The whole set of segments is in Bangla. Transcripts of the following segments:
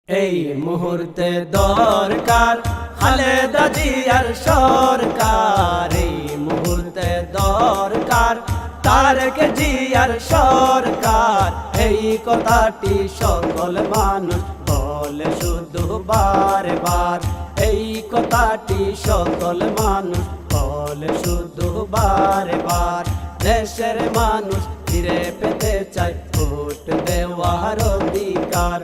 এই মুহূর্তে দরকার খালেদা জিয়ার সরকার, এই মুহূর্তে দরকার তারেক জিয়ার সরকার। এই কথাটি সকল মানুষ বলে শুধু বারে বার, এই কথাটি সকল মানুষ বলে শুধু বারে বার। দেশের মানুষ ফিরে পেতে চায় ভোট দেওয়ার অধিকার,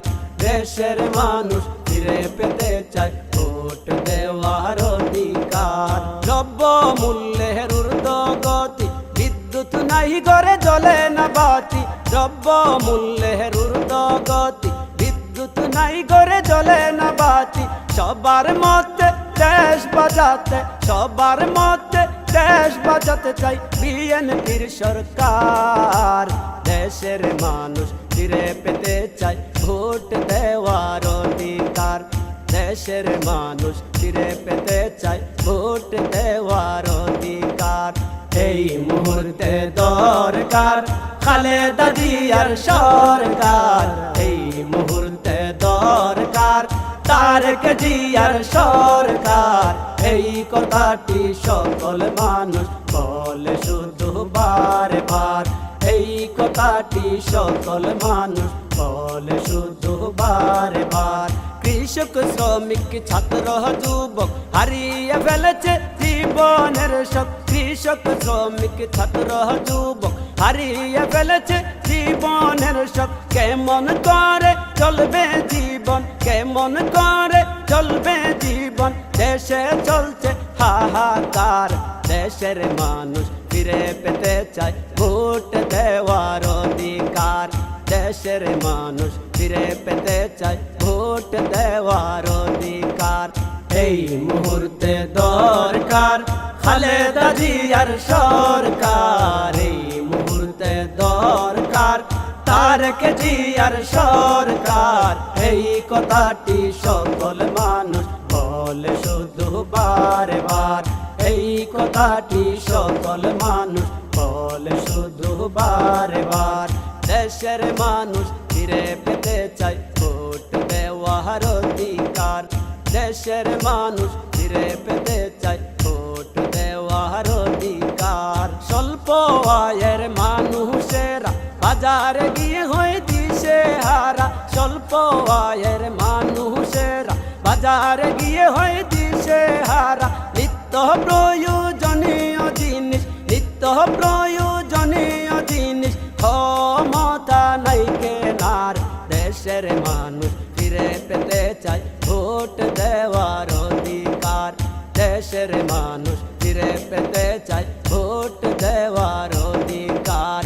দেশের মানুষ ফিরে পেতে চায় ভোট দেওয়ার অধিকার। দ্রব্য মূল্যের ঊর্ধ্বগতি, বিদ্যুৎ নাই ঘরে জ্বলে না বাতি। দ্রব্য মূল্যের ঊর্ধ্বগতি, বিদ্যুৎ নাই ঘরে জ্বলে না বাতি। সবার মধ্যে দেশ বাঁচাতে, সবার মধ্যে দেশ বাঁচাতে চাই বিএনপির সরকার। দেশের মানুষ ফিরে পেতে চাই ভোট দেওয়ার অধিকার, দেশের মানুষ ফিরে পেতে চাই ভোট দেওয়ার অধিকার। এই মুহূর্তে দরকার খালেদা জিয়ার সরকার, এই মুহূর্তে দরকার তারেক জিয়ার সরকার। এই কথাটি সকল মানুষ বলে শুধু বারে বার, এই কথাটি সকল মানুষ বলে শুধু বারে বার। কৃষক শ্রমিক ছাত্র যুবক হারিয়ে ফেলেছে জীবনের শখ, কৃষক শ্রমিক ছাত্র যুবক হারিয়ে ফেলেছে জীবনের শখ। কেমন করে চলবে জীবন, কেমন করে চলবে জীবন, দেশে চলছে হাহাকার। দেশের মানুষ ফিরে পেতে চায় ভোট দেওয়ার অধিকার, দেশের মানুষ ফিরে পেতে চায় ভোট দেওয়ার অধিকার। এই মুহূর্তে দরকার খালেদা জিয়ার সরকার, এই মুহূর্তে দরকার তারেক জিয়ার সরকার। এই কথাটি সকল মানুষ বলে শুধু বারে বার, এই কথাটি সকল মানুষ বলে শুধু বারে বার। দেশের মানুষ ফিরে পেতে চায় ভোট দেওয়ার অধিকার, দেশের মানুষ ফিরে পেতে চায় ভোট দেওয়ার অধিকার। স্বল্প আয়ের মানুষেরা বাজারে গিয়ে হয় দিশে হারা, স্বল্প আয়ের মানুষেরা বাজারে গিয়ে হয় দিশে হারা। নিত্য প্রয়োজনীয় জিনিস, নিত্য প্রয়োজনীয় জিনিস ক্ষমতা নাই কেনার। দেশের মানুষ ফিরে পেতে চায় ভোট দেওয়ার অধিকার, দেশের মানুষ ফিরে পেতে চায় ভোট দেওয়ার অধিকার।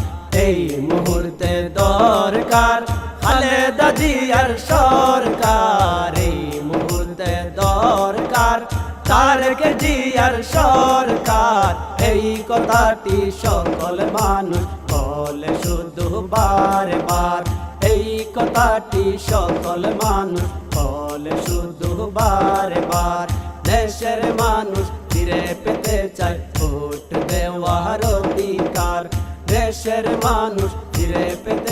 এই মুহূর্তে দরকার খালেদা জিয়ার সরকার, এই মুহূর্তে দরকার তারেক জিয়ার সরকার। এই কথাটি সকল মানুষ বলে শুধু বারে বার, এই কথাটি সকল মানুষ বলে শুধু বারে বার। দেশের মানুষ ফিরে পেতে চায় ভোট দেওয়ার অধিকার, দেশের মানুষ ফিরে পেতে